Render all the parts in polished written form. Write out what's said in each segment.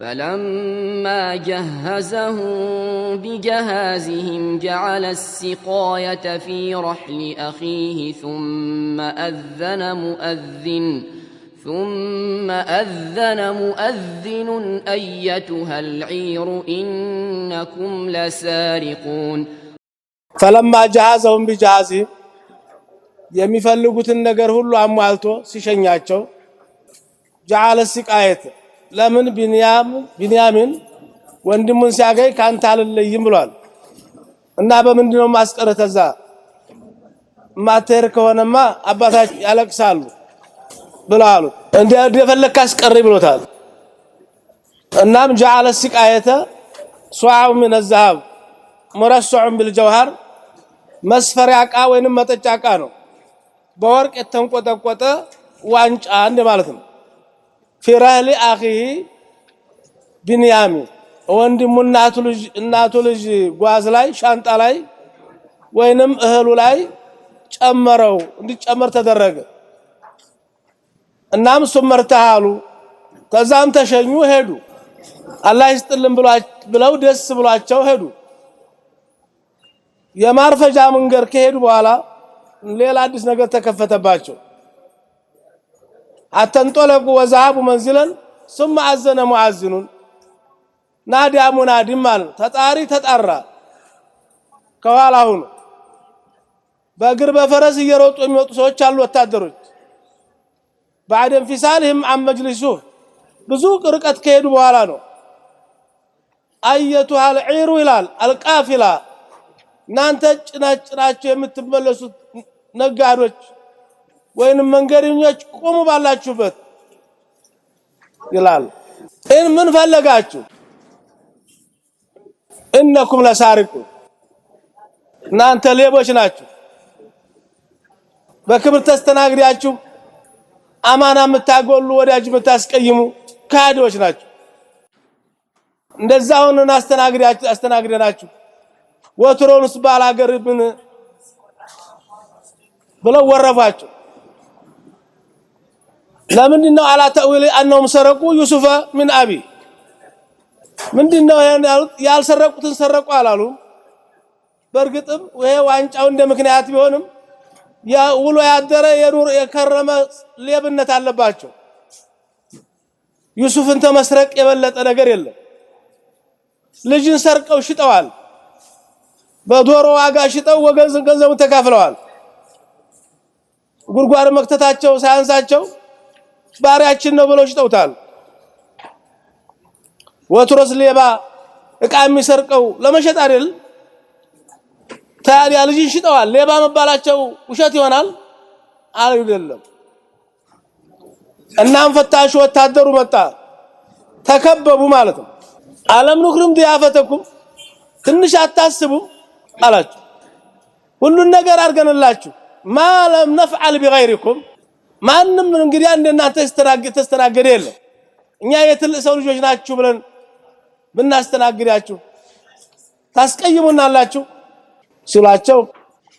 فلما جهزهم بجهازهم جعل السقاية في رحل أخيه ثم أذن مؤذن أيتها العير إنكم لسارقون فلما جهزهم بجهازهم የሚፈልጉትን ነገር ሁሉ አሟልቶ ሲሸኛቸው جعل السقاية ለምን ቢንያሚን ወንድሙን ሲያገኝ ካንተ አልለይም ብሏል እና በመንድነው ማስቀረተዛ ማተር ከሆነማ አባታችን ያለቅሳሉ ብላሉ እንደፈለክ አስቀሪ ብሎታል እናም جعل السقاية صعب من الذهب مرصع بالجوهر መስፈሪያ ዕቃ ወይንም መጠጫ ዕቃ ነው በወርቅ የተንቆጠቆጠ ዋንጫ እንደ ማለት ነው في رحل أخيه بنيامين ወንድሙ እናቱ ልጅ ጓዝ ላይ ሻንጣ ላይ ወይንም እህሉ ላይ ጨመረው እንዲጨመር ተደረገ እናም ሱመርታሉ ከዛም ተሸኙ ሄዱ አላህ ይስጥልን ብለው ደስ ብሏቸው ሄዱ የማርፈጃ መንገር ከሄዱ በኋላ ሌላ አዲስ ነገር ተከፈተባቸው አተንጦለቁ ወዛቡ መንዝለን ثم አዘነ ሙአዝኑ ናዲ ሙናዲ ማለት ተጣሪ ተጣራ ከኋላ ሆኖ በእግር በፈረስ እየሮጡ የሚወጡ ሰዎች አሉ ወታደሮች بعد انفصالهم عن مجلسه ብዙ ርቀት ከሄዱ በኋላ ነው አየቱሃ العير ይላል القافله እናንተ ጭናጭናቸው የምትመለሱት ነጋዶች ወይንም መንገደኞች ቆሙ ባላችሁበት ይላል ምን ፈለጋችሁ انكم لسارقون እናንተ ሌቦች ናችሁ በክብር ተስተናግዳችሁ አማና የምታጎሉ ወዳጅ የምታስቀይሙ ካዶች ናችሁ እንደዛውን አስተናግደናችሁ ወትሮንስ ባላገር ምን ብለው ወረፋችሁ ለምንድነው አላ ተዊል انهم سرقوا يوسف من ابي ምንድነው ያልሰረቁትን ሰረቁ አላሉ በርግጥም ይሄ ዋንጫው እንደ ምክንያት ቢሆንም ያ ውሎ ያደረ የኑር የከረመ ሌብነት አለባቸው ዩሱፍን ተመስረቅ የበለጠ ነገር የለም ልጅን ሰርቀው ሽጠዋል በዶሮ ዋጋ ሽጠው ገንዘቡን ተካፍለዋል ጉርጓር መክተታቸው ሳያንሳቸው ባሪያችን ነው ብለው ሽጠውታል ወትሮስ ሌባ ዕቃ የሚሰርቀው ለመሸጥ አይደል ታዲያ ልጅን ሽጠዋል ሌባ መባላቸው ውሸት ይሆናል አይደለም እናም ፈታሽ ወታደሩ መጣ ተከበቡ ማለት ነው አለም ንክሩም ዲያፈተኩም ትንሽ አታስቡ አላችሁ ሁሉን ነገር አርገንላችሁ ማለም نفعل بغيركم ማንንም እንግዲህ እንደናንተ ተስተናገደ የለም እኛ የትልቅ ሰው ልጆች ናችሁ ብለን ብናስተናግዳችሁ ታስቀይሙናላችሁ ሲላቸው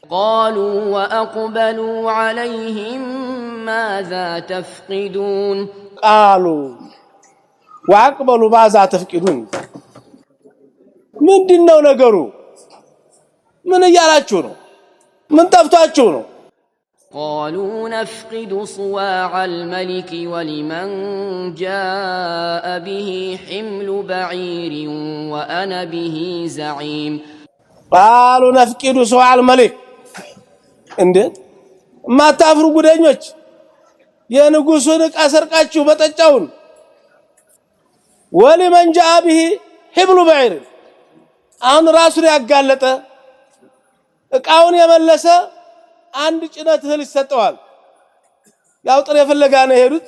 قالوا وأقبلوا عليهم ماذا تفقدون قالوا وأقبلوا ماذا تفقدون ምንድነው ነገሩ ምን ያላችሁ ነው ምን ጠፍቷችሁ ነው قالوا نفقد صواع الملك ولمن جاء به حمل بعير وأنا به زعيم قالوا نفقد صواع الملك እንዴት ማታፍሩ ጉደኞች የንጉሱን ዕቃ ሰርቃችሁ በጠጫውን ولمن جاء به حمل بعير አሁን ራሱን ያጋለጠ ዕቃውን የመለሰ አንድ ጭነት እህል ይሰጠዋል ያው ጥሬ ፍለጋ ነው ሄዱት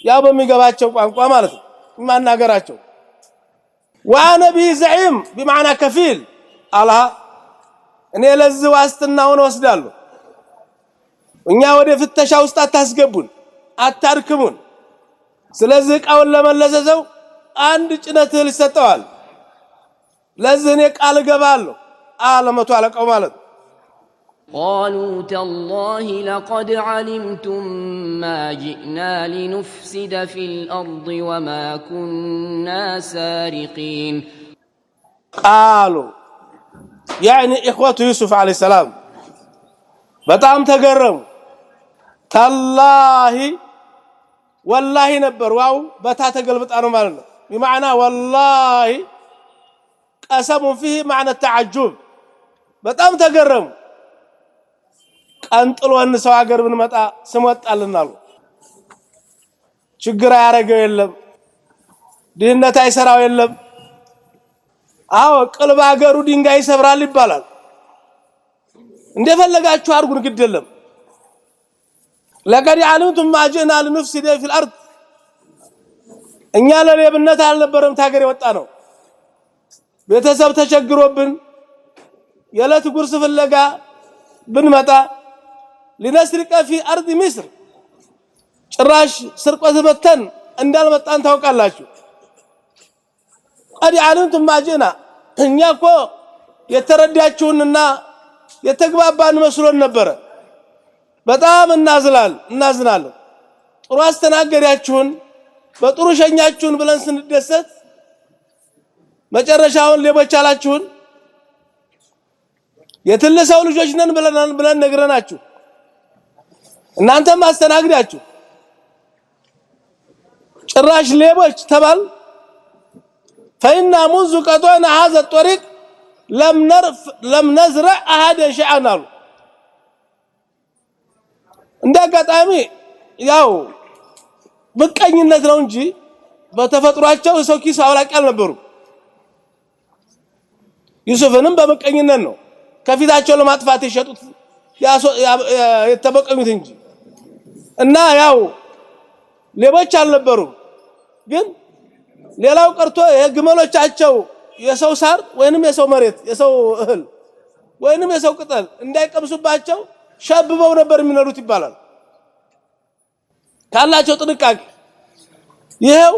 ያው በሚገባቸው ቋንቋ ማለት ነው ማናገራቸው ወአነቢ ዘዒም بمعنى كفيل አላህ እኔ ለዚህ ዋስትናውን ወስዳለሁ እኛ ወደ ፍተሻ ውስጥ አታስገቡን አታርክሙን ስለዚህ ዕቃውን ለመለሰ ሰው አንድ ጭነት እህል ይሰጠዋል ለዚህ እኔ ቃል ገባለሁ አለመቶ አለቃው ማለት قالوا تالله لقد علمتم ما جئنا لنفسد في الأرض وما كنا سارقين. قالوا يعني إخوة يوسف عليه السلام በጣም ተገረሙ تالله والله ነበር ዋው በታ ተገልብጣ ነው ማለት ነው بمعنى والله قسم فيه معنى التعجب በጣም ተገረሙ ቀንጥሎን ሰው ሀገር ብንመጣ ስሞጣልናሉ ችግር ያረገው የለም ድህነት አይሰራው የለም አዎ ቅልብ ሀገሩ ድንጋይ ይሰብራል ይባላል እንደፈለጋችሁ አርጉን ግድ የለም لقد علمتم ما جئنا لنفسد في الارض እኛ ለሌብነት አልነበረም ታገር የወጣ ነው ቤተሰብ ተቸግሮብን የለት ጉርስ ፍለጋ ብንመጣ لنسرق في ارض مصر ጭራሽ ስርቆት በተን እንዳልመጣን ታውቃላችሁ قد علمتم ما جئنا እኛ እኮ የተረዳችሁንና የተግባባን መስሎን ነበር በጣም እናዝናለን ጥሩ አስተናገዳችሁን በጥሩ ሸኛችሁን ብለን ስንደሰት መጨረሻውን ሌቦች አላችሁን የትልሰው ልጆች ነን ብለን ነግረናችሁ እናንተም አስተናግዳችሁ ጭራሽ ሌቦች ተባል فإن منذ قطعنا هذا الطريق لم نزرع أحد شيئا እንደጋጣሚ ያው በቀኝነት ነው እንጂ በተፈጥሯቸው ሰው ኪስ አውላቂ አልነበሩ ዩሱፍንም በመቀኝነት ነው ከፊታቸው ለማጥፋት የሸጡት የተበቀኙት እንጂ እና ያው ሌቦች አልነበሩ ግን ሌላው ቀርቶ የግመሎቻቸው የሰው ሳር ወይንም የሰው መሬት የሰው እህል ወይንም የሰው ቅጠል እንዳይቀምሱባቸው ሸብበው ነበር የሚነሩት ይባላል ካላቸው ጥንቃቄ ይሄው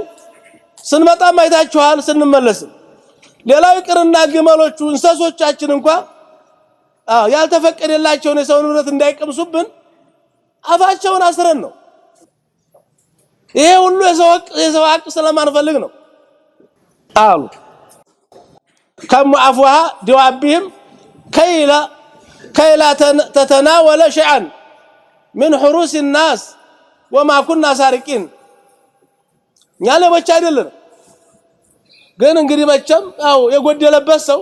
ስንመጣ ማይታችኋል ስንመለስ ሌላው ይቅርና ግመሎቹ እንሰሶቻችን እንኳን ያልተፈቀደላቸውን የሰው ንብረት እንዳይቀምሱብን አፋቸውን አስረን ነው ይሄ ሁሉ የሰው ሀቅ ስለማንፈልግ ነው አሉ كم عفوها دوابهم كيلا تتناول شيئا من حروس الناس وما كنا سارقين ያለ ብቻ አይደለም ግን እንግዲህ መቼም ያው የጎደለበት ሰው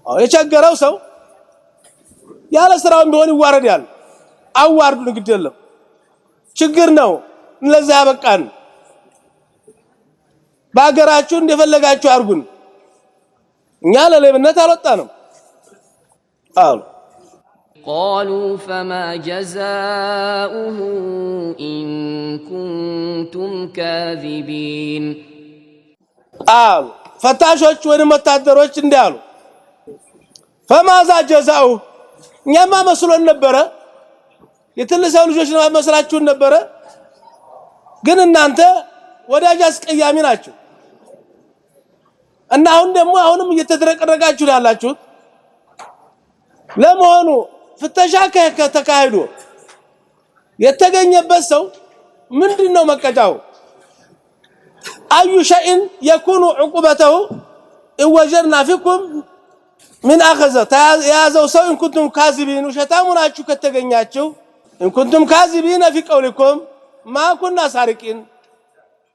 የቸገረው ሰው ያለ ስራው ቢሆን ይዋረዳል አዋርዱን ግድ የለም ችግር ነው ለዛ ያበቃን ባገራችሁ እንደፈለጋችሁ አርጉን እኛ ለሌብነት አልወጣንም አሉ قالوا فما جزاؤه إن كنتم كاذبين قال فتاشوች ወደ ወታደሮች እንዲያሉ فماذا جزاؤه እኛማ መስሎን ነበረ የትልሰው ልጆች ነው መስላችሁን ነበረ ግን እናንተ ወዳጅ አስቀያሚ ናችሁ እና አሁንም እየተደረቀረጋችሁ ያላችሁት ለመሆኑ ፍተሻ ከተካሄዱ የተገኘበት ሰው ምንድነው መቀጫው አዩ شيء يكون عقوبته ان وجدنا فيكم من اخذ ያዘው ሰው ان كنتم كاذبين وشتاموناችሁ ከተገኛችሁ ان كنتم كاذبين في قولكم ما كنا سارقين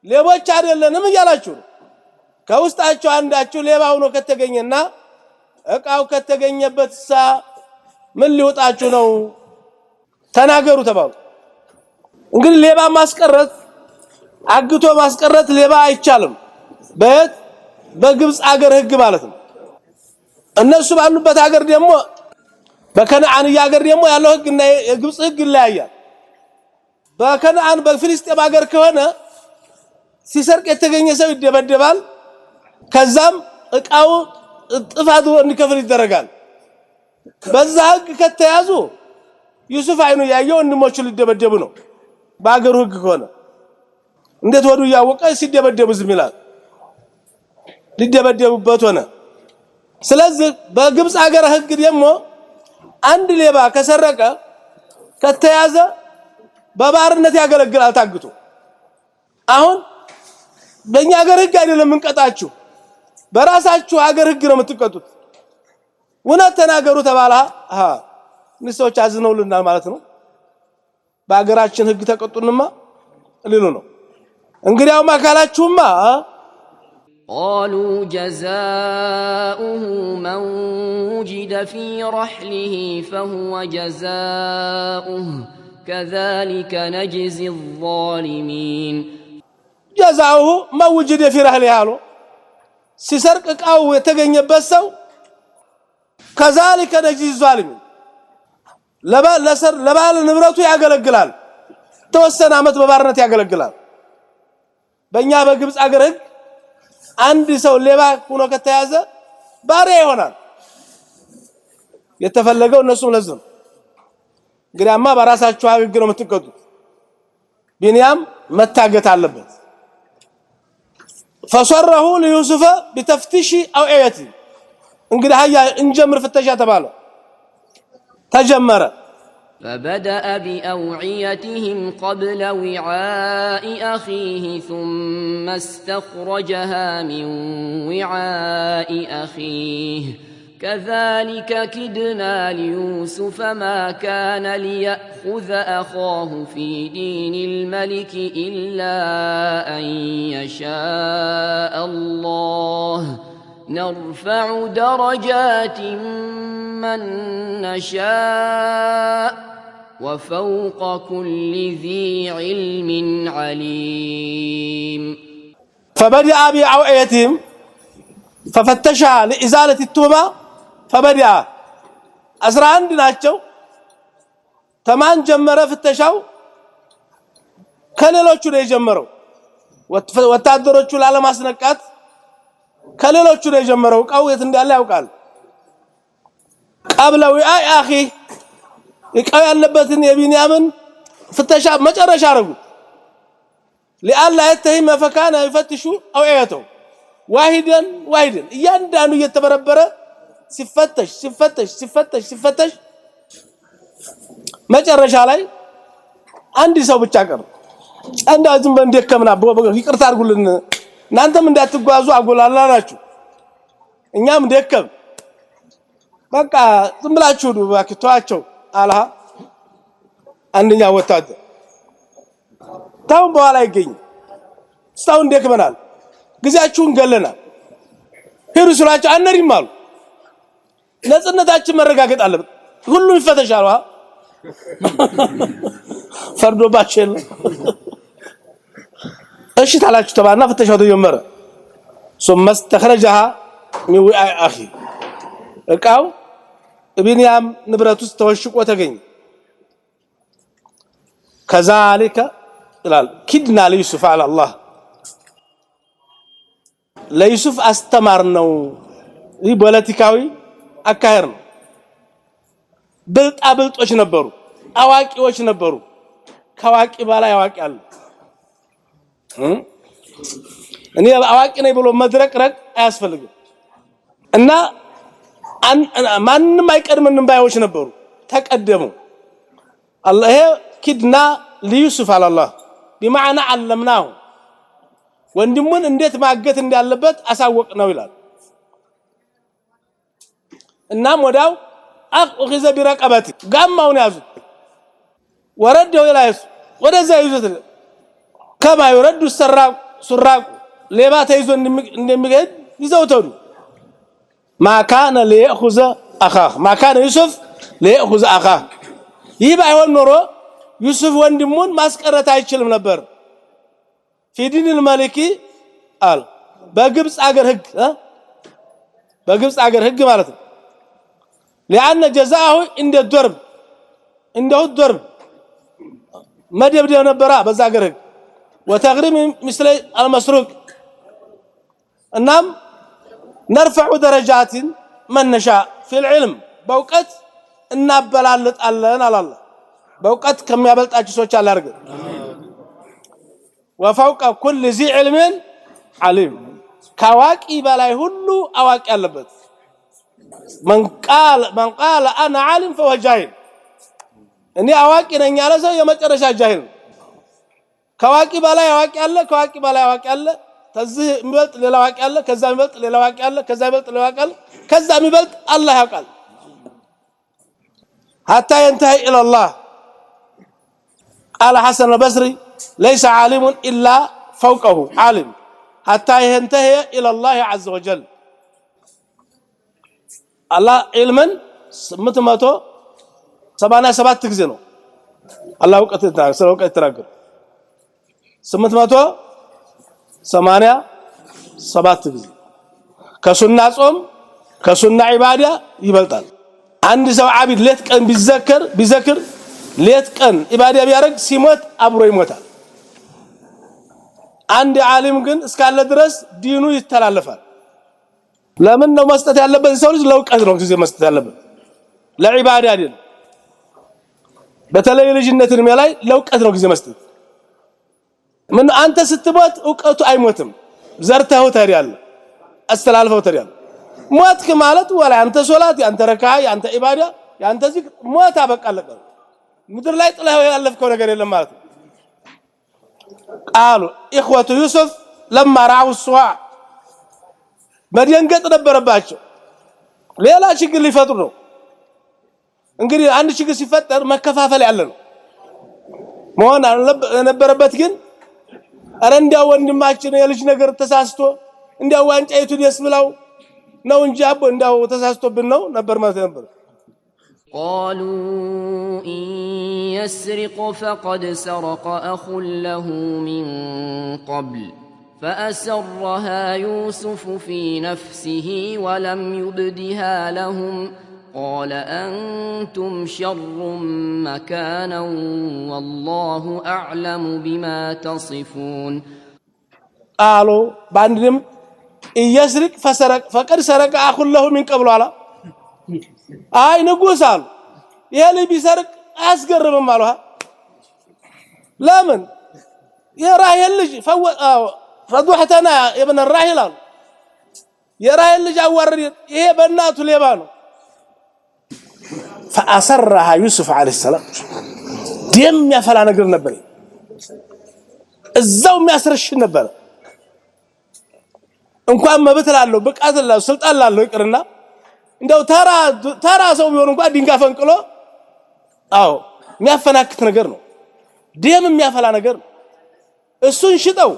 ሌቦች አይደለንም እያላችሁ ከውስጣችሁ አንዳችሁ ሌባ ሆኖ ከተገኘና እቃው ከተገኘበትሳ ምን ሊወጣችሁ ነው ተናገሩ ተባሉ እንግዲህ ሌባ ማስቀረት አግቶ ማስቀረት ሌባ አይቻልም በግብጽ ሀገር ህግ ማለት ነው እነሱ ባሉበት ሀገር ደግሞ በከነዓን ሀገር ደግሞ ያለው ህግና የግብጽ ህግ ይለያያል በከነዓን በፍልስጤም ሀገር ከሆነ ሲሰርቅ የተገኘ ሰው ይደበደባል ከዛም እቃው ጥፋቱ እንዲከፍል ይደረጋል በዛ ህግ ከተያዙ ዩሱፍ አይኑ ያየው እንሞቹ ሊደበደቡ ነው በአገሩ ህግ ከሆነ እንዴት ወዱ ያወቀ ሲደበደቡ ዝም ይላል ሊደበደቡበት ሆነ ስለዚህ በግብጽ ሀገር ህግ ደግሞ አንድ ሌባ ከሰረቀ ከተያዘ በባርነት ያገለግላል ታግቶ። አሁን በእኛ ሀገር ህግ አይደለም እንቀጣችሁ፣ በራሳችሁ ሀገር ህግ ነው የምትቀጡት። ወናት ተናገሩ ተባለ ንሶች አዝነውልናል ማለት ነው። በአገራችን ህግ ተቀጡንማ ሊሉ ነው። እንግዲያውም አካላችሁማ قالوا جزاؤه من وجد في رحله فهو جزاؤه كذلك نجزي الظالمين جزاؤه من وجد في رحله አሉ ሲሰርቅ ቃው የተገኘበት ሰው كذلك نجزي الظالمين ለባለ ንብረቱ ያገለግላል። ተወሰነ አመት በባርነት ያገለግላል። በእኛ በግብጽ አገር ህግ አንድ ሰው ሌባ ሆኖ ከተያዘ ባሪያ ይሆናል። የተፈለገው እነሱም ለዝም እንግዲያማ በራሳችሁ ህግ ነው የምትቀጡት። ቢንያም መታገት አለበት። فصره ليوسف بتفتيش اوعيته እንግዲህ ሀያ እንጀምር ፍተሻ ተባለ። ተጀመረ። فبدأ بأوعيتهم قبل وعاء أخيه ثم استخرجها من وعاء أخيه كذلك كدنا ليوسف ما كان ليأخذ أخاه في دين الملك إلا أن يشاء الله نرفع درجات من نشاء وفوق كل ذي علم عليم فبدأ بأوعيتهم ففتشها لإزالة التهمة فبدأ أسرعان ናቸው ተማን ጀመረ ፍተሻው ከሌሎቹ ነው የጀመረው ወታደሮቹ ላለማስነቃት ከሌሎቹ ነው የጀመረው ቃው የት እንዳለ ያውቃል قبل وعاء اخي ቃው ያለበትን የቢንያምን ፍተሻ መጨረሻ አረጉት لألا يتهم فكان يفتش أوعيته واحدا እያንዳንዱ እየተበረበረ ሲፈተሽ መጨረሻ ላይ አንድ ሰው ብቻ ቀረ። አንዳዝም በእንደከምና ይቅርታ አድርጉልን እናንተም እንዳትጓዙ አጎላላናችሁ እኛም ደከም በቃ ዝም ብላችሁ ባክቷቸው አላህ አንደኛ ወታደር ታው በኋላ ይገኝ ስታውን ደክመናል ግዛችሁን ገለናል ሄዱ ስላችሁ አንሪም አሉ። ነጽነታችን መረጋገጥ አለበት። ሁሉ ይፈተሻል ፈርዶባቸው እሺ ታላችሁ ተባና ፍተሻው ተጀመረ። ثم استخرجها من وعاء اخي እቃው ቢንያም ንብረት ውስጥ ተወሽቆ ተገኘ። كذلك ይላል كدنا ليوسف على الله ለዩሱፍ አስተማር ነው። ይህ ፖለቲካዊ አካሄድ ነው። ብልጣብልጦች ነበሩ፣ አዋቂዎች ነበሩ። ከዋቂ በላይ አዋቂ አለ። እኔ አዋቂ ነኝ ብሎ መድረቅረቅ አያስፈልግም። እና ማንንም አይቀድምንም ባዮች ነበሩ፣ ተቀደሙ። አላህ كدنا ليوسف على الله بمعنى علمناه ወንድሙን እንዴት ማገት እንዳለበት አሳወቅ ነው ይላል። እናም ወዳው አخذ برقبته ጋማውን ያዙት ወረደው ይላይስ ወደዛ ይዙት كما يرد السراق ሌባ ተይዞ እንደሚገድ ይዘውተዱ ما كان ليأخذ اخاه ما كان يوسف ليأخذ اخاه ይህ ባይሆን ኖሮ ዩሱፍ ወንድሙን ማስቀረት አይችልም ነበር። في دين الملك قال በግብጽ አገር ህግ ማለት ነው። لأن جزاءه عند الضرب عنده الضرب መደብደብ ነበር በዛ አገር ህግ وتغريم مثل المسروق እናም نرفع درجات من نشاء في العلم በእውቀት እናበላልጣለን አላህ በእውቀት ከሚያበልጣችሁ ሰዎች አለ አርገ وفوق كل ذي علم عليم كواقي بلاي ሁሉ አዋቂ ያለበት من قال انا عالم فهو جاهل اني አዋቂ ነኝ ያለ ሰው የመጨረሻ ጃሂል ነው ከዋቂ በላይ አዋቂ አለ ከዋቂ በላይ አዋቂ አለ ከዚህ የሚበልጥ ሌላ አዋቂ አለ ከዛ የሚበልጥ ሌላ አዋቂ አለ ከዛ የሚበልጥ ሌላ አዋቂ አለ ከዛ የሚበልጥ አላህ ያውቃል حتى ينتهي الى الله قال حسن البصري ليس عالم الا فوقه عالم حتى ينتهي الى الله عز وجل الله علما 877 ጊዜ ነው አላህ እውቀት ተናገረ 887 ጊዜ ከሱና ጾም ከሱና ዒባዳ ይበልጣል አንድ ሰው አቢድ ሌት ቀን ቢዘክር ሌት ቀን ዒባዳ ቢያረግ ሲሞት አብሮ ይሞታል አንድ ዓሊም ግን እስካለ ድረስ ዲኑ ይተላለፋል ለምን ነው መስጠት ያለበት ሰው ልጅ ለውቀት ነው ጊዜ መስጠት ያለበት ለዒባዳ አይደለም በተለይ ልጅነትን ላይ ለውቀት ነው ጊዜ መስጠት ምን አንተ ስትሞት ዕውቀቱ አይሞትም ዘርተው ታሪያል አስተላልፈው ታሪያል ሞትክ ማለት ወላ አንተ ሶላት ያንተ ረካዓ ያንተ ዒባዳ ያንተ ዚክር ሞት አበቃለቀ ምድር ላይ ጥለው ያለፍከው ነገር የለም ማለት ነው قالوا اخوه يوسف لما راوا الصواع መደንገጥ ነበረባቸው ሌላ ችግር ሊፈጥሩ ነው እንግዲህ አንድ ችግር ሲፈጠር መከፋፈል ያለ ነው መሆን ነበረበት ግን አረንዳው ወንድማችን የልጅ ነገር ተሳስቶ እንዲያው ዋንጫይቱ ደስ ብላው ነው እንጂ አቦ እንዲያው ተሳስቶብን ነው ነበር ማለት ነበር قالوا إن يسرق فقد سرق أخ له من قبل فأسرها يوسف في نفسه ولم يبدها لهم قال أنتم شر مكانا والله أعلم بما تصفون قالوا باندم إن يسرق فسرق فقد سرق أخ له من قبل على አይ ንጉሳል ይሄ ቢሰርቅ አስገርምም አለها ለምን የራሄል ልጅ ፈضحتنا ابن الراحل የራሄል ልጅ አዋረድ ይሄ በእናቱ ሌባ ነው فأسرها يوسف عليه السلام ደም ያፈላ ነገር ነበር እዛው የሚያስረሽ ነበር እንኳን መብት ላለው በቃት ላለው ስልጣን ላለው ይቅርና እንደው ተራ ሰው ቢሆን እንኳን ድንጋይ ፈንቅሎ አዎ የሚያፈናክት ነገር ነው ደም የሚያፈላ ነገር ነው እሱን ሽጠው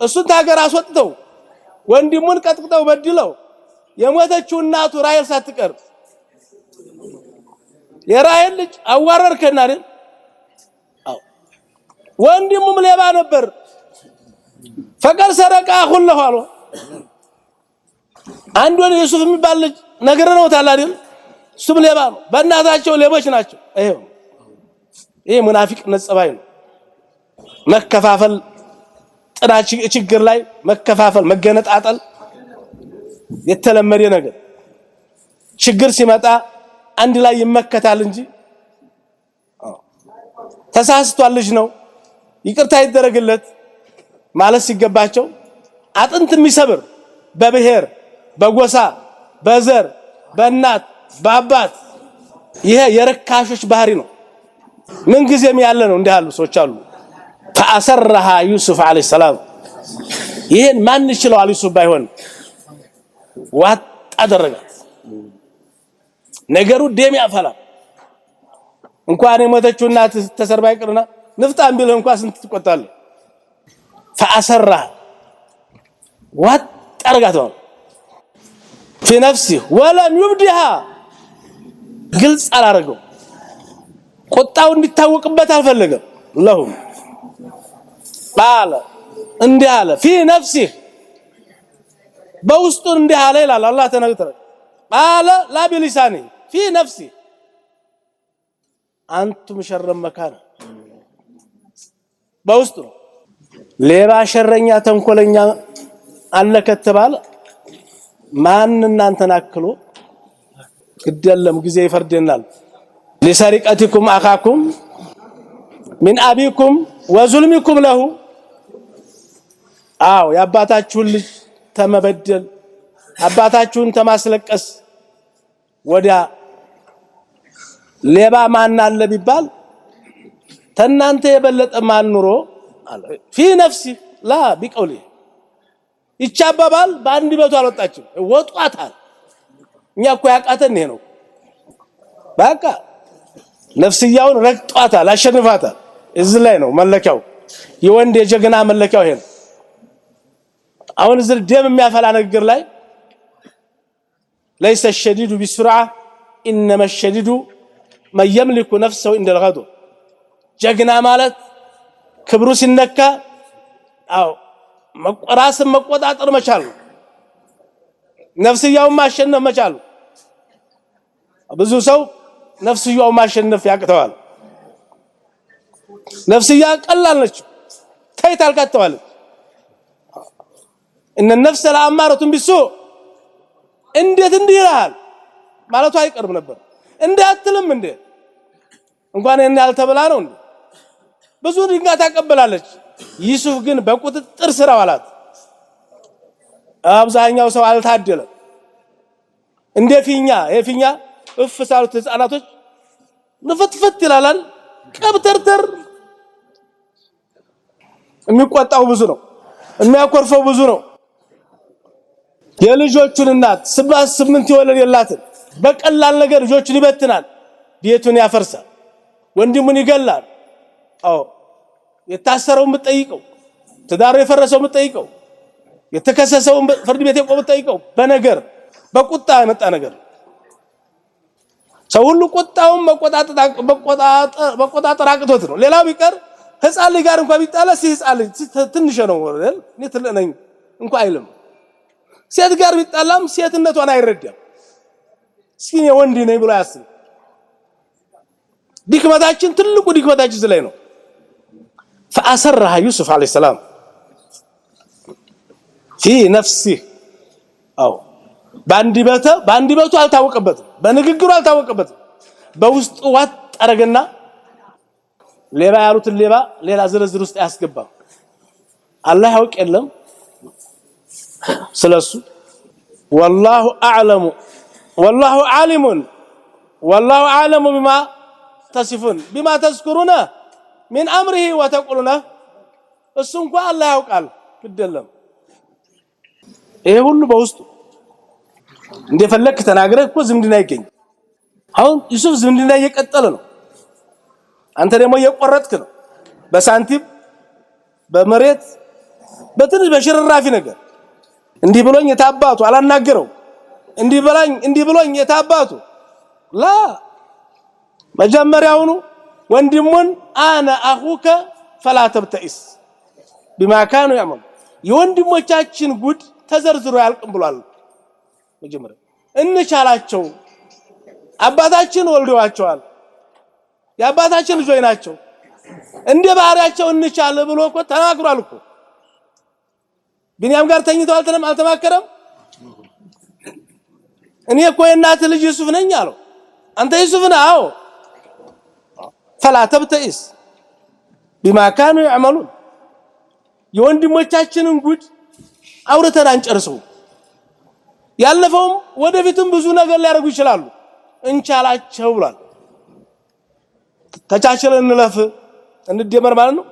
እሱን ታገር አስወጥተው ወንድሙን ቀጥቅጠው በድለው የሞተችው እናቱ ራሄል ሳትቀር የራሄል ልጅ አዋረርከና አይደል አዎ ወንድሙም ሌባ ነበር ፈቀር ሰረቃ ሁሉ አሉ አንድ ወንድ ዩሱፍ የሚባል ልጅ ነገር ነው ታላዲም እሱም ሌባ ነው በእናታቸው ሌቦች ናቸው ይሄ ሙናፊቅነት ጸባይ ነው መከፋፈል ጥራች ችግር ላይ መከፋፈል መገነጣጠል የተለመደ ነገር ችግር ሲመጣ አንድ ላይ ይመከታል እንጂ ተሳስቷል ልጅ ነው ይቅርታ ይደረግለት ማለት ሲገባቸው አጥንት የሚሰብር በብሔር በጎሳ በዘር በእናት በአባት ይሄ የረካሾች ባህሪ ነው ምን ጊዜም ያለ ነው እንዲያሉ ሰዎች አሉ فأسرها يوسف عليه السلام ይሄን ማን ይችላል ዩሱፍ ባይሆን ዋጥ አደረጋት ነገሩ ደም ያፈላ እንኳን የሞተችው እናት ተሰርባ ይቅርና ንፍጣም ቢል እንኳን ስንት ትቆጣለ فأسرها ዋጥ አደረጋት في نفسه ولم يبدها ግልጽ አላረገው ቁጣው እንዲታወቅበት አልፈለገም ለሁም قال እንዲህ አለ في نفسه በውስጡ እንዲህ አለ ይላል አላህ ተነግረ قال لا بلسانه في نفسه አንቱም شر مكان በውስጡ ሌባ ሸረኛ ተንኮለኛ አለ ከተባለ ማን እናንተን አክሎ ግደለም ጊዜ ይፈርደናል لسرقتكم اخاكم من ابيكم وظلمكم له ያባታችሁ ልጅ ተመበደል አባታችሁን ተማስለቀስ ወዲያ ሌባ ማን አለ ቢባል ተናንተ የበለጠ ማን ኑሮ አለ في نفسي لا بقولي ይቻባባል በአንድ ቤቱ አልወጣችም ወጧታል እኛ እኮ ያቃተን ይሄ ነው በቃ ነፍስያውን ረግጧታል አሸንፋታል እዚህ ላይ ነው መለኪያው የወንድ የጀግና መለኪያው ይሄ ነው አሁን እዚህ ደም የሚያፈላ ነገር ላይ ليس الشديد بسرعه انما الشديد من يملك نفسه عند الغضب ጀግና ማለት ክብሩ ሲነካ አው ራስን መቆጣጠር መቻል ነፍስያውን ማሸነፍ መቻል ብዙ ሰው ነፍስያውን ማሸነፍ ያቅተዋል ነፍስያ ቀላል ነች ታይታልካተዋል ان النفس لاماره بالسوء እንዴት እንዲራል ማለቱ አይቀርም ነበር እንዴ አትልም እንዴ እንኳን እኔ ያልተበላ ነው እንዴ ብዙ ድንጋይ ታቀበላለች ዩሱፍ ግን በቁጥጥር ስር አዋላት አብዛኛው ሰው አልታደለም እንደ ፊኛ የፊኛ እፍሳሉት ህፃናቶች ንፍትፍት ይላል ቀብተርተር የሚቆጣው ብዙ ነው የሚያኮርፈው ብዙ ነው የልጆቹን እናት 8 ይወለድ የላትን በቀላል ነገር ልጆቹን ይበትናል ቤቱን ያፈርሳል ወንድሙን ይገላል አዎ የታሰረው ምጠይቀው ትዳሩ የፈረሰው ምጠይቀው የተከሰሰው ፍርድ ቤት የቆመ ምጠይቀው በነገር በቁጣ የመጣ ነገር ሰው ሁሉ ቁጣውን መቆጣጠር አቅቶት ነው ሌላው ቢቀር ህፃን ልጅ ጋር እንኳን ቢጣላ ህፃን ልጅ ትንሽ ነው ወረል እኔ ትልነኝ እንኳን አይልም ሴት ጋር ቢጣላም ሴትነቷን አይረዳም ሲኔ ወንድ ነኝ ብሎ ያስብ ድክመታችን ትልቁ ድክመታችን ስለይ ነው فأسرها يوسف عليه السلام في نفسه أو باندبته አልታወቀበት በንግግሩ አልታወቀበት በውስጥ ዋጥ አረገና ሌባ ያሉት ሌላ ዝርዝር ውስጥ ያስገባ አላህ ያውቅ የለም ስለሱ والله اعلم والله عالم والله اعلم بما تصفون بما تذكرون من امره وتقولون እሱ እንኳን አላህ ያውቃል ግደለም ይሄ ሁሉ በውስጡ እንደፈለክ ተናገረ እኮ ዝምድና ይገኝ አሁን ዩሱፍ ዝምድና እየቀጠለ ነው አንተ ደግሞ እየቆረጥክ ነው በሳንቲም በመሬት በትንሽ በሽርራፊ ነገር እንዲህ ብሎኝ የታባቱ አላናገረው እንዲህ ብሎኝ የታባቱ ላ መጀመሪያውኑ ወንድሙን አና አኹከ فلا تبتئس بما كانوا يعمل የወንድሞቻችን ጉድ ተዘርዝሮ ያልቅም ብሏል መጀመሪያ እንቻላቸው አባታችን ወልደዋቸዋል ያባታችን ልጆች ናቸው እንደ ባህሪያቸው እንቻለ ብሎ እኮ ተናግሯል እኮ ቢንያም ጋር ተኝተው አልተማከረም እኔ እኮ የእናት ልጅ ዩሱፍ ነኝ አለው አንተ ዩሱፍ ነህ አዎ فلا تبتئس بما كانوا يعملون የወንድሞቻችንን ጉድ አውርተን አንጨርሰው ያለፈው ወደፊትም ብዙ ነገር ሊያደርጉ ይችላሉ እንቻላቸው ብሏል ተቻችለን እንለፍ እንደመር ማለት ነው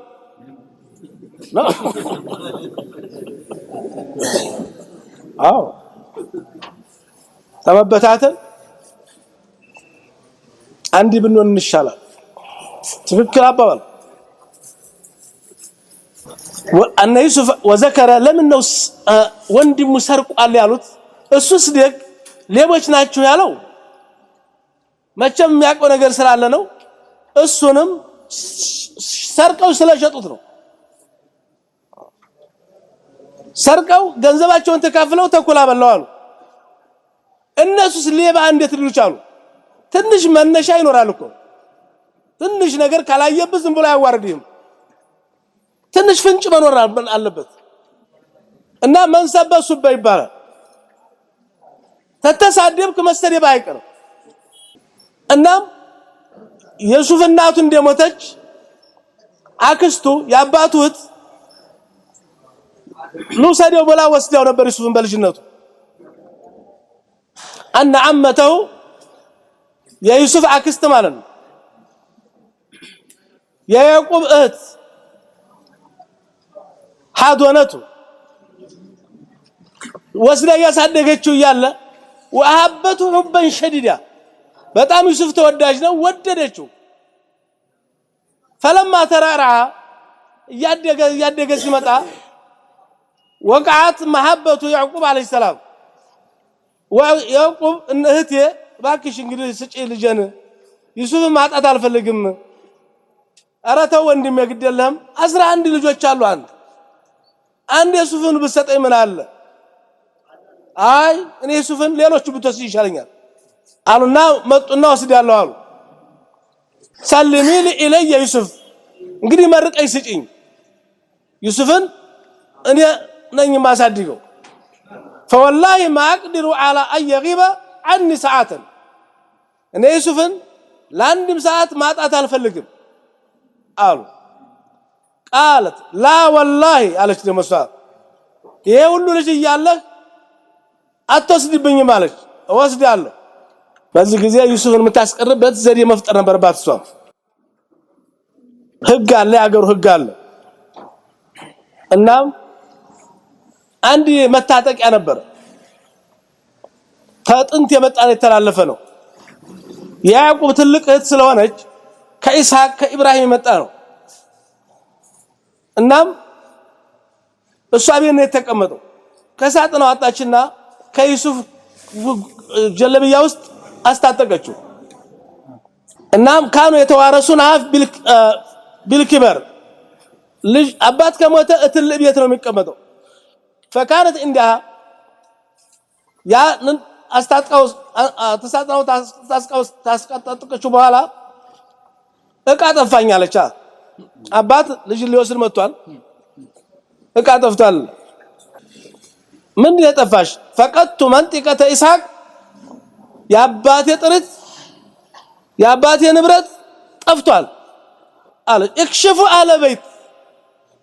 አዎ ተመበታተን አንዲ ብንሆን እንሻላል ትክክል አባባል وأن يوسف وذكر لمنه ወንድሙ ሰርቋል ያሉት እሱስ ደግ ሌቦች ናቸው ያለው መቼም የሚያውቀው ነገር ስላለ ነው እሱንም ሰርቀው ስለሸጡት ነው ሰርቀው ገንዘባቸውን ተካፍለው ተኩላ በለው አሉ እነሱስ ሌባ እንዴት ሊሉ ቻሉ ትንሽ መነሻ ይኖራል እኮ ትንሽ ነገር ካላየብህ ዝም ብሎ ያዋርድህም ትንሽ ፍንጭ መኖር አለበት እና መንሰበሱ ይባላል ተተሳደብክ መሰደብ አይቀርም እና ዩሱፍ እናቱ እንደሞተች አክስቱ ያባቱት ሉሰደው ብላ ወስደው ነበር ዩሱፍን በልጅነቱ أن عمته يا يوسف عكست مالن يا يعقوب أهت حاضنته وسلا يصدقچو ياله وأحبته حبا شديدا በጣም ዩሱፍ ተወዳጅ ነው ወደደችው فلما ترعرع ያደገ ሲመጣ وقعت محبة يعقوب عليه السلام ويعقوب እህቴ ባክሽ እንግዲህ ስጪ ልጅን ዩሱፍ ማጣት አልፈልግም አራተው ወንድም የግደለም 11 ልጆች አሉ አንድ ዩሱፍን ብሰጠኝ ምን አለ አይ እኔ ዩሱፍን ሌሎቹ ብትወስጂ ይሻለኛል አሉና መጡና ወስዳለሁ አሉ ሰልሚ ኢለየ ዩሱፍ እንግዲህ መርቀኝ ስጪኝ ዩሱፍን እኔ ነኝ ማሳድገው فوالله ما اقدر على ان يغيب عني ساعه እኔ ዩሱፍን ለአንድም ሰዓት ማጣት አልፈልግም አሉ قالت لا والله አለች ደመሷ ይሄ ሁሉ ልጅ ይያለህ አትወስድብኝ ማለት ወስዳለሁ በዚህ ጊዜ ዩሱፍን የምታስቀርበት ዘዴ መፍጠር ነበርባት እሷ ህግ አለ ያገሩ ህግ አለ እናም አንድ መታጠቂያ ነበር ከጥንት የመጣ የተላለፈ ነው ያዕቆብ ትልቅ እህት ስለሆነች ከኢስሐቅ ከኢብራሂም የመጣ ነው እናም እሷ ቤት ነው የተቀመጠው ከሳጥናው አጣችና ከዩሱፍ ጀለብያ ውስጥ አስታጠቀችው እናም ካኑ የተዋረሱን አፍ ቢልኪበር ልጅ አባት ከሞተ እትል ቤት ነው የሚቀመጠው فكانت عندها ያ አስታጥቀው ተሳጥናው ታስቀጣጥቀችው በኋላ እቃ ጠፋኛለች አባት ልጅ ሊወስድ መጥቷል እቃ ጠፍቷል ምን የጠፋሽ فقدت منطقه اسحاق ያባቴ ጥርት ያባቴ ንብረት ጠፍቷል አለ እክሽፉ አለ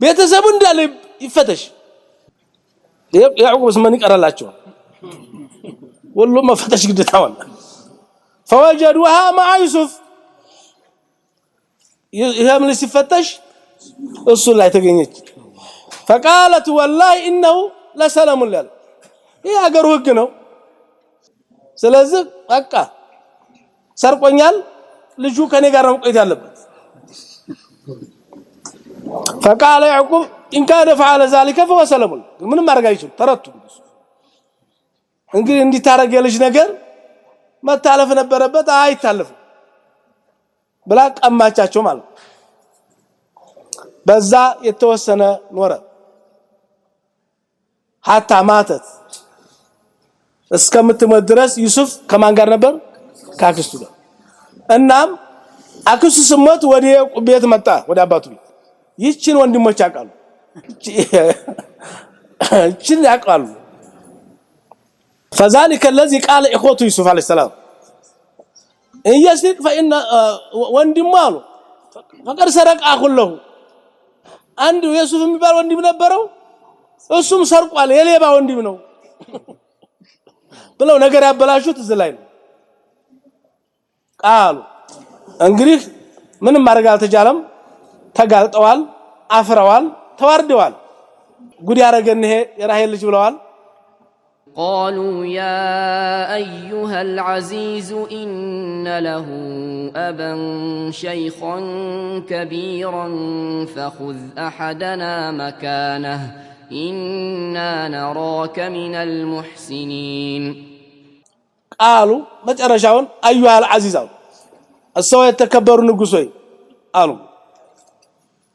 ቤተሰቡ እንዳለ ይፈተሽ ያዕቆብ ምን ይቀራላቸው ሁሉም መፈተሽ ግዴታው فوجدوها مع يوسف ይሄም ሲፈተሽ እሱ ላይ ተገኘች فقالت والله انه لسلام لله ይሄ አገሩ ህግ ነው ስለዚህ በቃ ሰርቆኛል ልጁ ከኔ ጋር ነው ቆይት ያለበት فقال يعقوب ان كان فعل ذلك فهو سلام ምንም ማድረግ አይችልም ተረቱ እንግዲህ እንዲታረግ የልጅ ነገር መታለፍ ነበረበት አይታለፍ ብላ ቀማቻቸው ማለት በዛ የተወሰነ ኖረ hatta ማተት እስከምትሞት ድረስ ዩሱፍ ከማን ጋር ነበር ካክስቱ ጋር እናም አክስቱ ስሞት ወደ ቤት መጣ ወደ አባቱ ይችን ወንድሞች ያቃሉ ይችን ያቃሉ فذلك الذي قال اخوته يوسف عليه السلام ان يسرق فان ወንድማሉ فقد سرق اخله አንዱ ዩሱፍ የሚባል ወንድም ነበረው እሱም ሰርቋል የሌባ ወንድም ነው ብለው ነገር ያበላሹት እዚህ ነው ቃሉ እንግዲህ ምንም ማድረግ አልተቻለም ተጋልጠዋል አፍረዋል ተዋርደዋል ጉድ ያረገን ይሄ የራሄል ልጅ ብለዋል قالوا يا أيها العزيز إن له أبا شيخا كبيرا فخذ أحدنا مكانه إنا نراك من المحسنين قالوا مجرشاون أيها العزيز السوء يتكبر نقصوي قالوا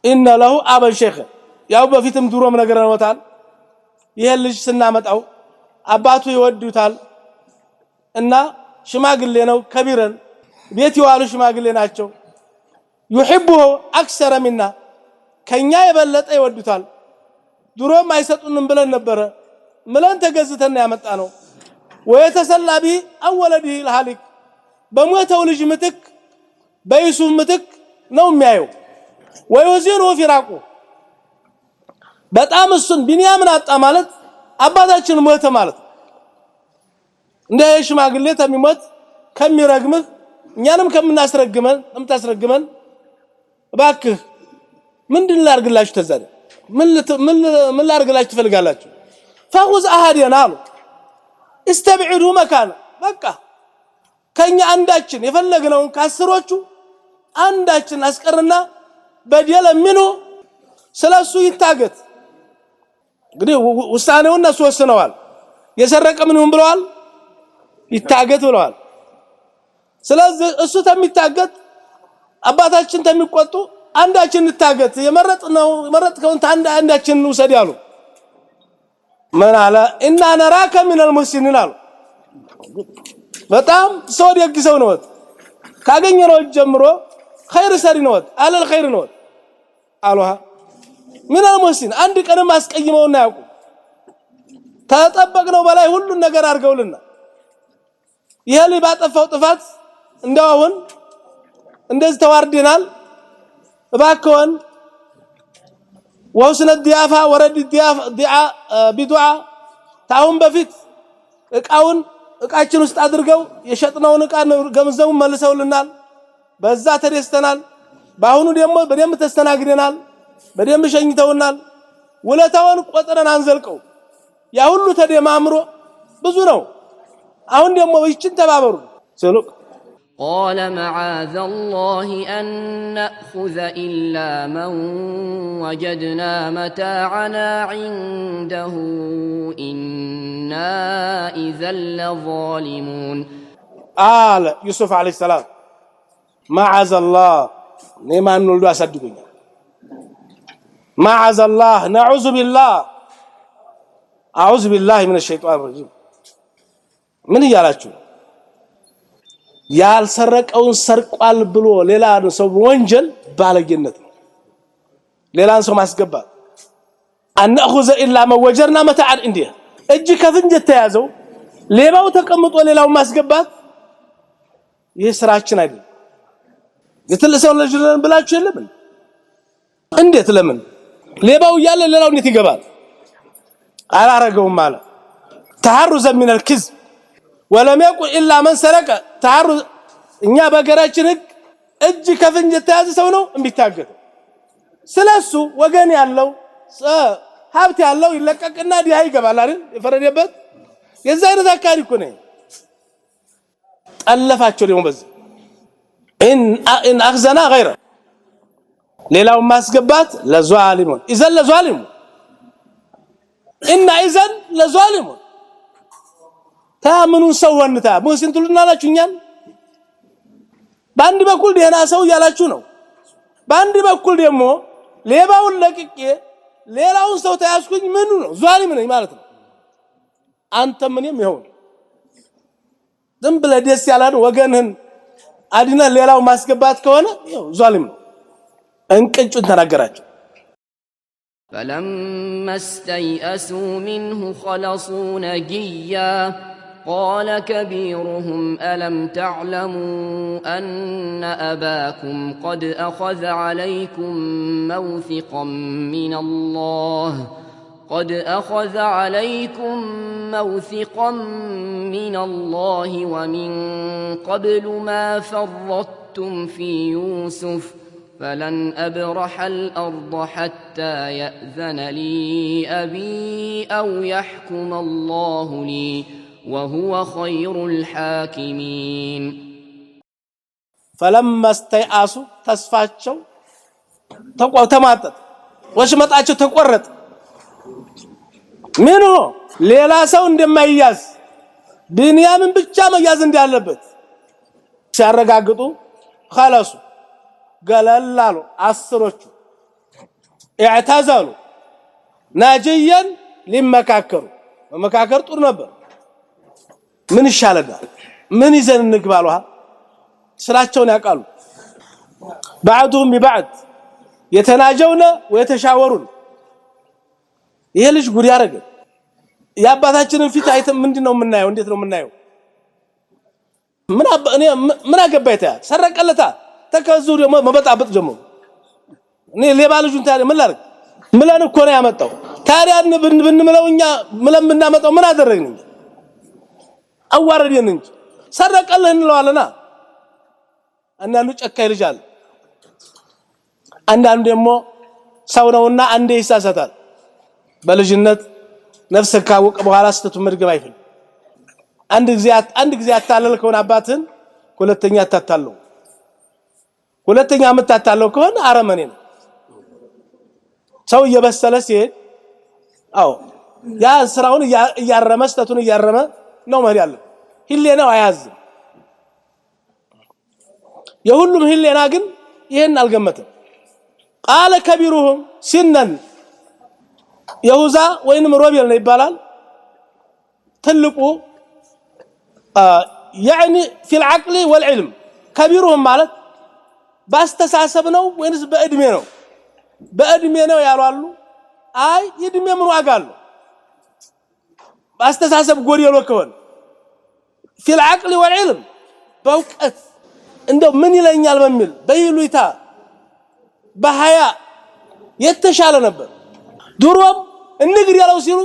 إن له أبا شيخا يا أبا في تمدورو من أقران وطال يهلج سنامت أو አባቱ ይወዱታል እና ሽማግሌ ነው ከቢረን ቤት ይዋሉ ሽማግሌ ናቸው يحبه اكثر منا ከኛ የበለጠ ይወዱታል ድሮም አይሰጡንም ብለን ነበር ምለን ተገዝተና ያመጣ ነው ወይተሰላቢ አወለዲ ለሃሊክ በሞተው ልጅ ምትክ በዩሱፍ ምትክ ነው የሚያየው ወይወዚኑ ፊራቁ በጣም እሱን ቢንያምን አጣ ማለት አባታችን ሞተ ማለት እንደ ሽማግሌ ተሚሞት ከሚረግምህ እኛንም ከምናስረግመን እምታስረግመን እባክህ ምንድን ላርግላችሁ ተዛለ ምን ላርግላችሁ ትፈልጋላችሁ فخذ احدنا አሉ استبعدوا مكان በቃ ከኛ አንዳችን የፈለግነውን ካስሮቹ አንዳችን አስቀርና በደለ ምኑ ስለሱ ይታገት እንግዲህ ውሳኔውን እነሱ ወስነዋል የሰረቀ ምንም ብለዋል ይታገት ብለዋል ስለዚህ እሱ ተሚታገት አባታችን ተሚቆጡ አንዳችን ይታገት የመረጥከውን አንዳችን ውሰድ ያሉ ምን አለ እና ነራከ من المحسنين አሉ በጣም ሰው ደግ ሰው ነው ካገኘነው ጀምሮ خير ሰሪ ነው አለ الخير ነው አሉሃ من المحسن አንድ ቀንም አስቀይመውና ያውቁ ተጠበቅነው በላይ ሁሉ ነገር አርገውልና ይሄ ላይ ባጠፋው ጥፋት እንደው አሁን እንደዚህ ተዋርደናል እባክዎን ወስነ ዲያፋ ወረድ ዲያፋ ቢዱዓ ታውን በፊት እቃችን ውስጥ አድርገው የሸጥነውን እቃ ገምዘው መልሰውልናል በዛ ተደስተናል ባሁኑ ደግሞ በደም ተስተናግደናል በደም ሸኝተውናል ወለታውን ቆጥረን አንዘልቀው ያ ሁሉ ተደማምሮ ብዙ ነው አሁን ደግሞ ይችን ተባበሩ ሰሉክ قال معاذ الله أن نأخذ إلا من وجدنا متاعنا عنده إنا إذا لظالمون قال يوسف عليه السلام معاذ الله نما نولدو أصدقوني معاذ الله نعوذ بالله أعوذ بالله من الشيطان الرجيم من يالاتشو ያልሰረቀውን ሰርቋል ብሎ ሌላ ሰው ወንጀል ባለጌነት ነው ሌላን ሰው ማስገባት አንأخذ إلا ما وجرنا متاعا እንዴ እጅ ከፍንጅ ተያዘው ሌባው ተቀምጦ ሌላው ማስገባት ይህ ስራችን አይደል የተለሰው ለጅለን ብላችሁ የለም እንዴት ለምን ሌባው ያለ ሌላው እንዴት ይገባል አላረገውም ማለት ተሐሩዘ من الكذب ولم يقل الا من سرق تعرض እኛ በገራችን እጅ ከፍንጅ ተያዘ ሰው ነው እንቢታገት ስለሱ ወገን ያለው ሀብት ያለው ይለቀቅና ዲያ ይገባል አይደል የፈረደበት የዛ አይነት አካሪ እኮ ነው ጠለፋቸው ደግሞ በዚህ ان اخذنا غيره ሌላው ማስገባት ለዟሊሙን اذا لظالم ان اذا لظالم ታምኑን ሰውንታ ሙስሊም ትሉናላችሁኛል ባንዲ በኩል ደህና ሰው ያላችሁ ነው ባንዲ በኩል ደግሞ ሌባውን ለቅቄ ሌላውን ሰው ታያስኩኝ ምኑ ነው ዟሊም ነኝ ማለት ነው አንተ ምንም ይሁን ዝም ብለህ ደስ ያላን ወገንህን አዲና ሌላው ማስገባት ከሆነ ይኸው ዟሊም ነው እንቅጩን ተናገራችሁ فلما استيئسوا منه خلصوا نجيا قال كبيرهم ألم تعلموا أن أباكم قد أخذ عليكم موثقا من الله ومن قبل ما فرطتم في يوسف فلن أبرح الأرض حتى يأذن لي أبي أو يحكم الله لي وهو خير الحاكمين فلما استيأسوا تسفاچو ተማጠጥ ወሽመጣቸው ተቆረጠ ምኑ ሌላ ሰው እንደማይያዝ ቢንያምን ብቻ መያዝ እንዳለበት ሲያረጋግጡ خلاص ገለላሉ አስሮቹ اعتزلوا ناجيا ሊመካከሩ መመካከር ጥሩ ነበር ምን ይሻለናል ምን ይዘን እንግባሉها ስራቸውን ያቃሉ بعضهم ببعض የተናጀውና ወይተሻወሩን ይሄ ልጅ ጉድ ያረገ ያባታችንን ፊት አይተም ምንድነው የምናየው እንዴት ነው የምናየው ምን አገባይታ ሰረቀለታ ተከዙ ደግሞ መበጣበጥ ጀመሩ እኔ ሌባ ልጁን ታዲያ ምን ላርግ ምለን እኮ ነው ያመጣው ታዲያ ብንምለውኛ ምለም ብናመጣው ምን አደረግን አዋረደን እንጂ ሰረቀልህ እንለዋለና አንዳንዱ ጨካኝ ልጅ አለ አንዳንዱ ደግሞ ሰው ነውና አንዴ ይሳሳታል በልጅነት ነፍስ ካወቀ በኋላ ስተቱ መድገም አይፈልም አንድ ጊዜ አታለልከውን አባትን ሁለተኛ አታታለው ሁለተኛ አመታታለው ከሆነ አረመኔ ነው ሰው እየበሰለ ሲሄድ አዎ ያ ስራውን እያረመ ስተቱን እያረመ ነው ማለት ያለው ህሊናው አያዝም የሁሉም ህሊና ግን ይሄን አልገመተም ቃለ ከቢሩሁም ሲነን የሁዛ ወይንም ሮቤል ነው ይባላል ትልቁ يعني في العقل والعلم كبيرهم ማለት ባስተሳሰብ ነው ወይንስ በእድሜ ነው በእድሜ ነው ያሏሉ አይ እድሜ ምን ዋጋ አለው ባስተሳሰብ ጎሪሎ ከሆነ في العقل والعلم በእውቀት እንደው ምን ይለኛል በሚል በይሉይታ በሃያ የተሻለ ነበር ድሮም እንግዲህ ያለው ሲሉ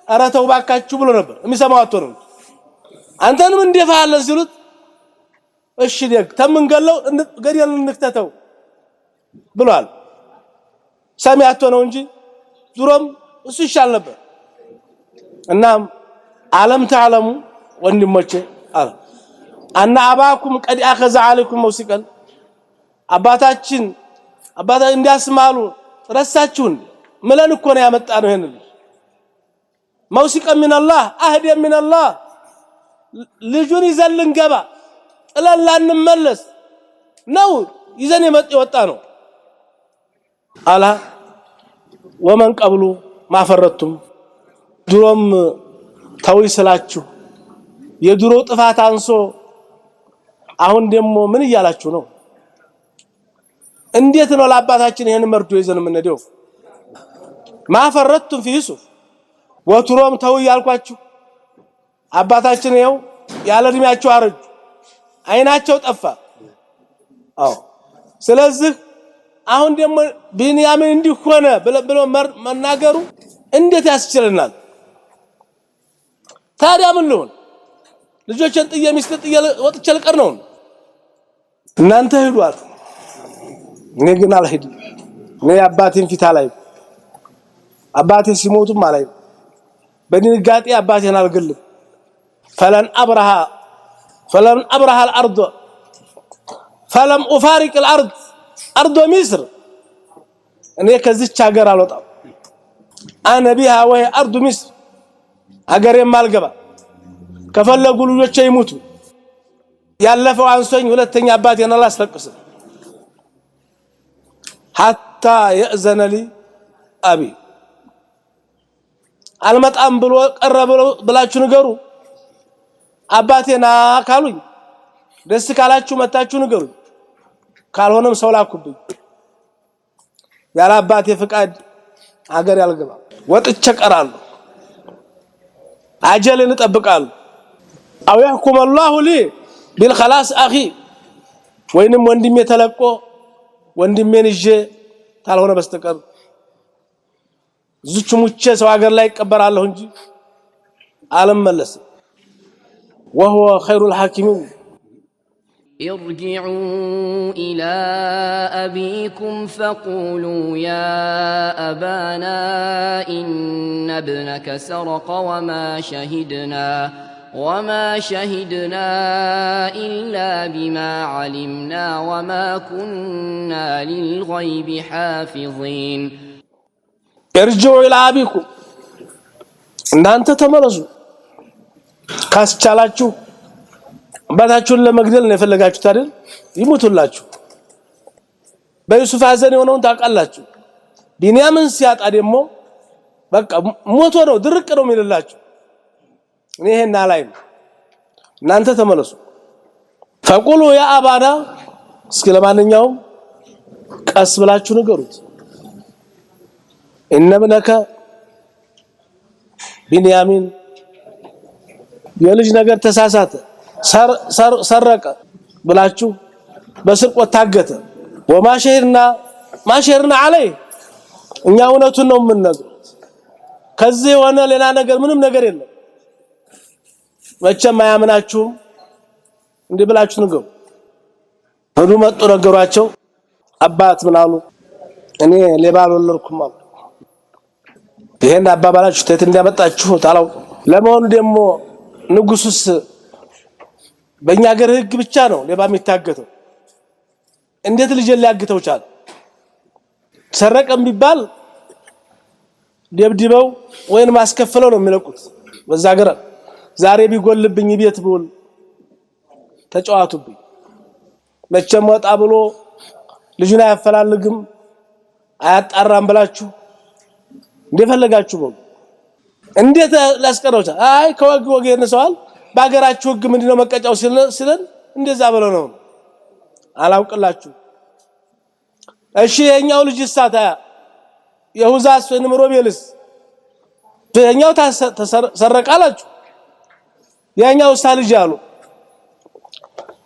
አራተው ባካችሁ ብሎ ነበር የሚሰማው አጥቶ ነው አንተንም እንደፋለ ሲሉት እሺ ደግ ተምንገለው ገደል እንክተተው ብሏል ሰሚያቶ ነው እንጂ ድሮም እሱ ይሻል ነበር እናም ዓለም ተዓለሙ ወንድሞቼ አለ አና አባኩም ቀድ አخذ عليكم موثقا አባታችን እንዲያስማሉ ረሳችሁን ምለን እኮ ነው ያመጣነው ይሄንን موثقا من الله አህድ من الله ልጁን ይዘልን ገባ ጥለላ እንመለስ ነው ይዘን የወጣ ነው አላ ወመን ቀብሉ ማፈረቱም ድሮም ተውይስላችሁ የድሮ ጥፋት አንሶ አሁን ደግሞ ምን ይያላችሁ ነው እንዴት ነው ለአባታችን ይሄን መርዶ ይዘን የምንሄደው ማፈረቱም في يوسف ወትሮም ተው ያልኳችሁ አባታችን ይኸው ያለ እድሜያቸው አረጁ አይናቸው ጠፋ አዎ ስለዚህ አሁን ደግሞ ቢንያምን እንዲሆነ ብሎ መናገሩ እንዴት ያስችለናል ታዲያ ምን ልሆን ልጆችን ጥዬ ሚስት ጥዬ ወጥቼ ልቀር ነው እናንተ ሄዷት እኔ ግን አልሄድም እኔ አባቴን ፊት ላይ አባቴ ሲሞቱም ማለት በድንጋጤ አባቴን አልገልም فلن أبرح الأرض فلم أفارق الأرض أرض مصر أنا كزيت شاجر على طب أنا بها وهي أرض مصر أجري مال جبا كفلا يقولوا شيء يموتوا يالفوا عن سوين ولا تني أبادي أنا لا أستقصد حتى يأذن لي أبي المطعم بلو قرب بلا شنو قرو አባቴና ካሉኝ ደስ ካላችሁ መጣችሁ ንገሩኝ ካልሆነም ሰው ላኩብኝ ያለ አባቴ ፍቃድ አገር ያልገባ ወጥቼ ቀራለሁ አጀልን እጠብቃለሁ አው يحكم الله لي بالخلاص اخي ወይንም ወንድሜ ተለቆ ወንድሜን ይዤ ካልሆነ በስተቀር ዝቹ ሙቼ ሰው አገር ላይ ይቀበራለሁ እንጂ አልመለስም وهو خير الحاكمين ارجعوا إلى أبيكم فقولوا يا أبانا إن ابنك سرق وما شهدنا إلا بما علمنا وما كنا للغيب حافظين ارجعوا إلى أبيكم إن أنت تمرزوا ካስቻላችሁ አባታችሁን ለመግደል ነው የፈለጋችሁት አይደል ይሞቱላችሁ በዩሱፍ ሐዘን የሆነውን ታውቃላችሁ ቢንያምን ሲያጣ ደግሞ በቃ ሞቶ ነው ድርቅ ነው የሚልላችሁ እኔና ላይ እናንተ ተመለሱ فقولوا يا أبانا እስኪ ለማንኛውም ቀስ ብላችሁ ንገሩት إن ابنك ቢንያሚን የልጅ ነገር ተሳሳተ ሰረቀ ብላችሁ በስርቆት ታገተ ወማሸርና عليه እኛ እውነቱን ነው የምንነግረው ከዚህ ሆነ ሌላ ነገር ምንም ነገር የለም መቼም አያምናችሁም እንዲህ ብላችሁ ንገሩ። ሄዱ መጡ ነገሯቸው። አባት ምን አሉ? እኔ ሌባ አልወለድኩም አሉ። ይሄን አባባላችሁ ተት እንዲያመጣችሁ ታላውቁ። ለመሆኑ ደግሞ ንጉሱስ በእኛ ሀገር ህግ ብቻ ነው ሌባ የሚታገተው? እንዴት ልጅ ሊያግተው ቻለ? ሰረቀም ቢባል ደብድበው ወይን ማስከፈለው ነው የሚለቁት በዛ ሀገር። ዛሬ ቢጎልብኝ ቤት ብውል ተጫዋቱብኝ። መቼም ወጣ ብሎ ልጅና ያፈላልግም አያጣራም ብላችሁ እንደፈለጋችሁ ነው። እንዴት ላስቀረውታ? አይ ከወግ ወግ የነሰዋል በአገራችሁ ህግ ምንድነው መቀጫው ሲለን እንደዛ ብለው ነው አላውቅላችሁ። እሺ የኛው ልጅ ሳታ የሁዛስ ወይንም ሮቤልስ የኛው ተሰረቃላችሁ? የኛው ሳልጅ አሉ።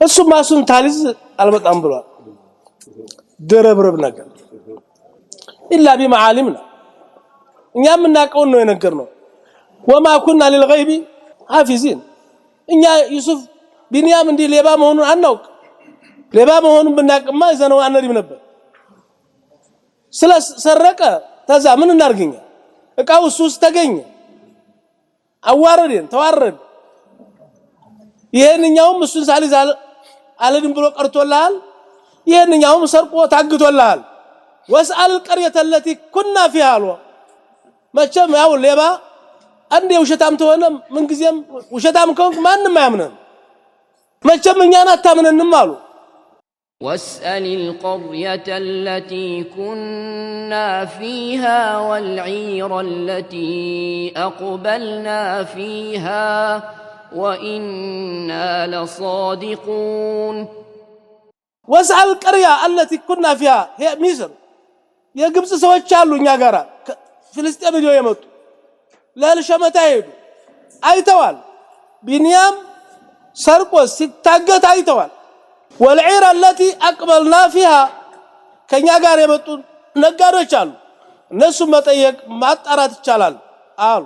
እሱ ማሱን ታሊዝ አልመጣም ብሏል። ድርብርብ ነገር ኢላ ቢመዓሊምና እኛም እናቀውን ነው የነገርነው። ወማ ኩና ለልገይቢ ሐፊዚን እኛ ዩሱፍ ቢንያም እንዲህ ሌባ መሆኑን አናውቅ። ሌባ መሆኑን ብናቅማ ይዘነው አንሪም ነበር። ስለሰረቀ ተዛ ምን እናርግኛ? እቃው እሱስ ተገኘ፣ አዋረደን፣ ተዋረደ። ይሄንኛውም እሱን ሳሊዝ አለድም ብሎ ቀርቶልሃል፣ ይሄንኛውም ሰርቆ ታግቶልሃል። ወስአል القريه التي كنا فيها አሉ። መቼም ያው ሌባ አንዴ ውሸታም ተሆነ ምን ጊዜም ውሸታም ከሆንክ ማንንም አያምነን። መቼም እኛን አታምነንም አሉ። واسأل القرية التي كنا فيها والعير التي أقبلنا فيها وإنا لصادقون. واسأل القرية التي كنا فيها هي مصر የግብጽ ሰዎች አሉ እኛ ጋራ ፍልስጤም ሄደው የመጡ ለልሸመታ ሄዱ አይተዋል። ቢንያም ሰርቆ ሲታገት አይተዋል። والعير التي أقبلنا فيها ከኛ ጋር የመጡ ነጋዴዎች አሉ። እነሱ መጠየቅ ማጣራት ይቻላል አሉ።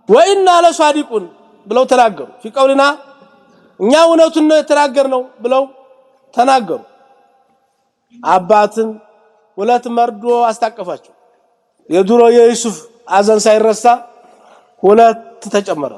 وإنا لصادقون ብለው ተናገሩ። في قولنا እኛ እውነቱን ነው የተናገርነው ብለው ተናገሩ። አባትን ወለት መርዶ አስታቀፋቸው። የዱሮ የዩሱፍ አዘን ሳይረሳ ሁለት ተጨመረ።